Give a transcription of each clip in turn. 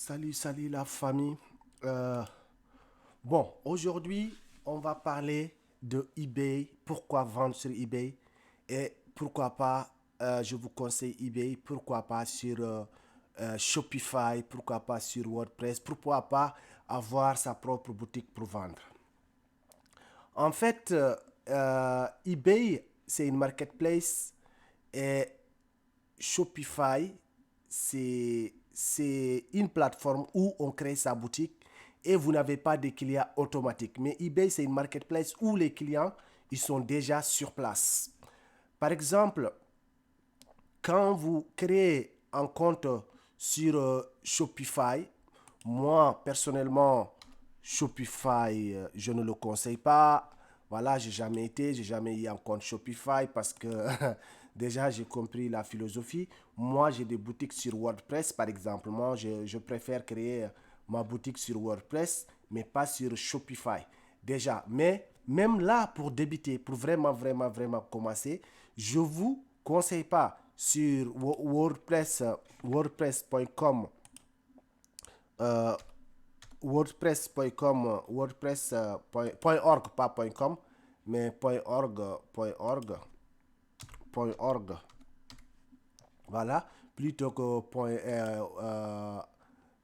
Salut la famille. Euh, bon, aujourd'hui, on va parler de eBay, pourquoi vendre sur eBay et pourquoi pas, je vous conseille eBay, pourquoi pas sur Shopify, pourquoi pas sur WordPress, pourquoi pas avoir sa propre boutique pour vendre. En fait, eBay, c'est une marketplace et Shopify, c'est une plateforme où on crée sa boutique et vous n'avez pas de clients automatiques. Mais eBay, c'est une marketplace où les clients, ils sont déjà sur place. Par exemple, quand vous créez un compte sur Shopify, moi personnellement, Shopify, je ne le conseille pas. Voilà, j'ai jamais eu un compte Shopify parce que déjà j'ai compris la philosophie. Moi, j'ai des boutiques sur WordPress, par exemple. Moi, je préfère créer ma boutique sur WordPress, mais pas sur Shopify. Déjà, mais même là, pour débuter, pour vraiment commencer, je vous conseille pas sur WordPress, WordPress.com, euh, WordPress.com, WordPress.org, pas .com, mais .org, voilà, plutôt que,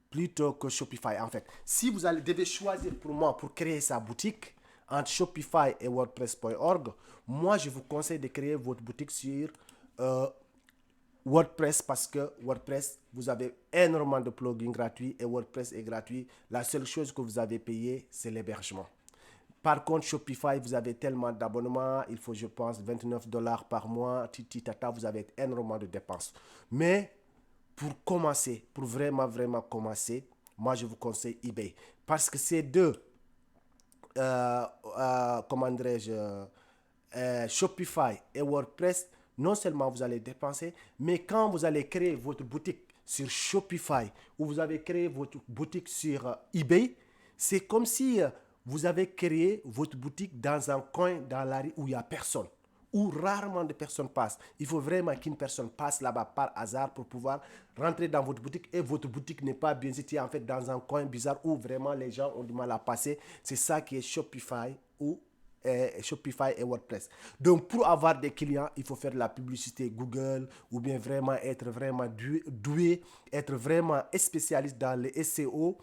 plutôt que Shopify, en fait. Si vous allez, devez choisir pour moi, pour créer sa boutique, entre Shopify et WordPress.org, moi, je vous conseille de créer votre boutique sur euh, WordPress parce que WordPress, vous avez énormément de plugins gratuits et WordPress est gratuit. La seule chose que vous avez payé, c'est l'hébergement. Par contre, Shopify, vous avez tellement d'abonnements, il faut, je pense, 29 dollars par mois, titi tata, vous avez énormément de dépenses. Mais pour commencer, pour vraiment commencer, moi, je vous conseille eBay. Parce que ces deux, comment dirais-je, Shopify et WordPress, non seulement vous allez dépenser, mais quand vous allez créer votre boutique sur Shopify ou vous avez créé votre boutique sur eBay, c'est comme si vous avez créé votre boutique dans un coin dans la rue où il n'y a personne, où rarement de personnes passent. Il faut vraiment qu'une personne passe là-bas par hasard pour pouvoir rentrer dans votre boutique et votre boutique n'est pas bien située en fait dans un coin bizarre où vraiment les gens ont du mal à passer. C'est ça qui est Shopify ou Shopify et WordPress. Donc, pour avoir des clients, il faut faire de la publicité Google ou bien vraiment être vraiment doué être vraiment spécialiste dans le SEO.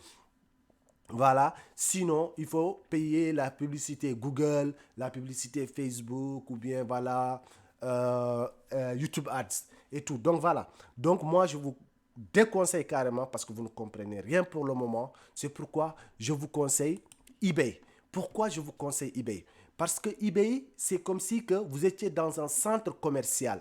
Voilà. Sinon, il faut payer la publicité Google, la publicité Facebook ou bien voilà YouTube Ads et tout. Donc voilà. Donc moi, je vous déconseille carrément parce que vous ne comprenez rien pour le moment. C'est pourquoi je vous conseille eBay. Pourquoi je vous conseille eBay? Parce que eBay, c'est comme si que vous étiez dans un centre commercial.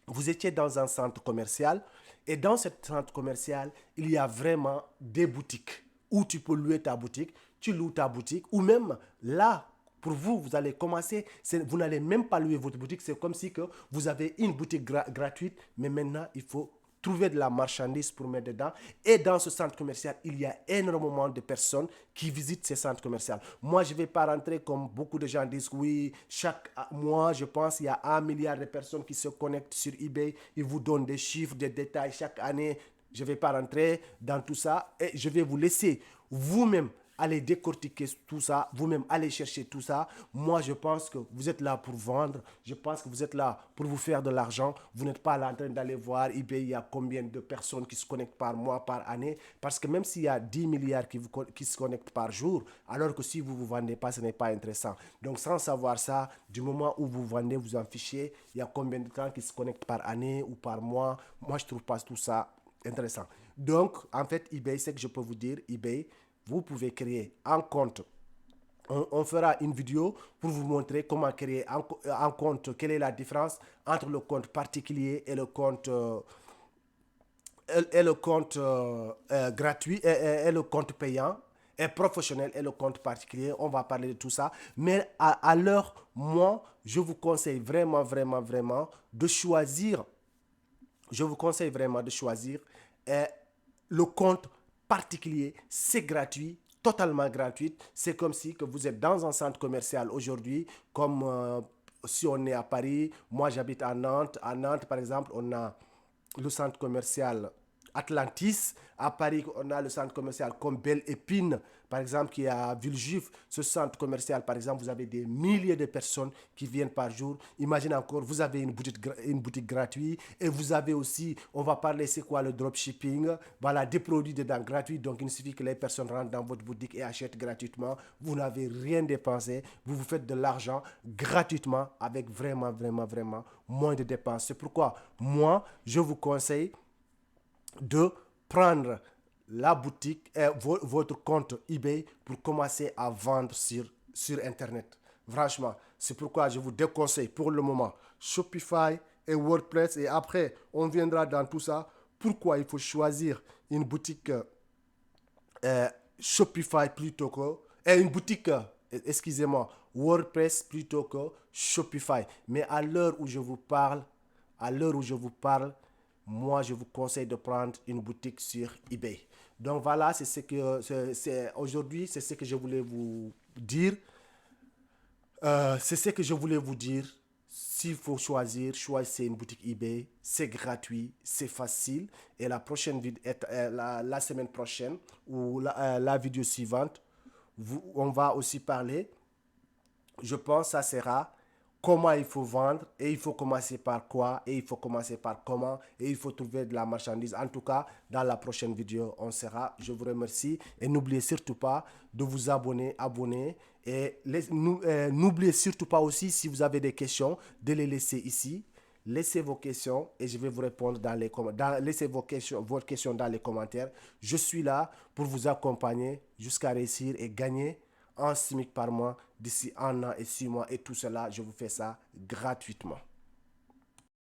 Vous étiez dans un centre commercial et dans ce centre commercial, il y a vraiment des boutiques où tu peux louer ta boutique, tu loues ta boutique ou même là, pour vous, vous allez commencer, vous n'allez même pas louer votre boutique, c'est comme si que vous avez une boutique gratuite, mais maintenant il faut trouver de la marchandise pour mettre dedans. Et dans ce centre commercial, il y a énormément de personnes qui visitent ces centres commerciaux. Moi, je ne vais pas rentrer comme beaucoup de gens disent, oui, chaque mois, je pense, il y a 1 milliard de personnes qui se connectent sur eBay. Ils vous donnent des chiffres, des détails chaque année. Je ne vais pas rentrer dans tout ça et je vais vous laisser vous-même aller décortiquer tout ça, vous-même aller chercher tout ça. Moi, je pense que vous êtes là pour vendre, je pense que vous êtes là pour vous faire de l'argent. Vous n'êtes pas là en train d'aller voir eBay, il y a combien de personnes qui se connectent par mois, par année. Parce que même s'il y a 10 milliards qui se connectent par jour, alors que si vous ne vous vendez pas, ce n'est pas intéressant. Donc, sans savoir ça, du moment où vous vendez, vous en fichez, il y a combien de gens qui se connectent par année ou par mois. Moi, je ne trouve pas tout ça intéressant. Donc, en fait, eBay, c'est que je peux vous dire, eBay, vous pouvez créer un compte. On fera une vidéo pour vous montrer comment créer un compte, quelle est la différence entre le compte particulier et le compte gratuit et le compte payant et professionnel et le compte particulier. On va parler de tout ça. Mais à l'heure, moi, je vous conseille vraiment de choisir je vous conseille vraiment de choisir le compte particulier. C'est gratuit, totalement gratuit. C'est comme si que vous êtes dans un centre commercial aujourd'hui, comme si on est à Paris. Moi, j'habite à Nantes. À Nantes, par exemple, on a le centre commercial Atlantis. À Paris, on a le centre commercial comme Belle Épine, par exemple, qui est à Villejuif. Ce centre commercial, par exemple, vous avez des milliers de personnes qui viennent par jour. Imaginez encore, vous avez une boutique gratuite et vous avez aussi, on va parler, c'est quoi le dropshipping. Voilà, des produits dedans gratuits. Donc, il suffit que les personnes rentrent dans votre boutique et achètent gratuitement. Vous n'avez rien dépensé. Vous vous faites de l'argent gratuitement avec vraiment, vraiment, vraiment moins de dépenses. C'est pourquoi, moi, je vous conseille de prendre la boutique, votre compte eBay pour commencer à vendre sur Internet. Franchement, c'est pourquoi je vous déconseille pour le moment Shopify et WordPress. Et après, on viendra dans tout ça. Pourquoi il faut choisir une boutique Shopify plutôt que... une boutique, excusez-moi, WordPress plutôt que Shopify. Mais à l'heure où je vous parle, moi, je vous conseille de prendre une boutique sur eBay. Donc voilà, aujourd'hui, c'est ce que je voulais vous dire. C'est ce que je voulais vous dire. S'il faut choisir, choisissez une boutique eBay. C'est gratuit, c'est facile. Et la prochaine la semaine prochaine ou la vidéo suivante, on va aussi parler. Je pense que ça sera comment il faut vendre et il faut commencer par quoi et il faut commencer par comment et il faut trouver de la marchandise. En tout cas, dans la prochaine vidéo, on sera. Je vous remercie et n'oubliez surtout pas de vous abonner et n'oubliez surtout pas aussi si vous avez des questions de les laisser ici. Laissez vos questions et je vais vous répondre dans les commentaires. Laissez vos questions dans les commentaires. Je suis là pour vous accompagner jusqu'à réussir et gagner un SMIC par mois d'ici 1 an et 6 mois. Et tout cela, je vous fais ça gratuitement.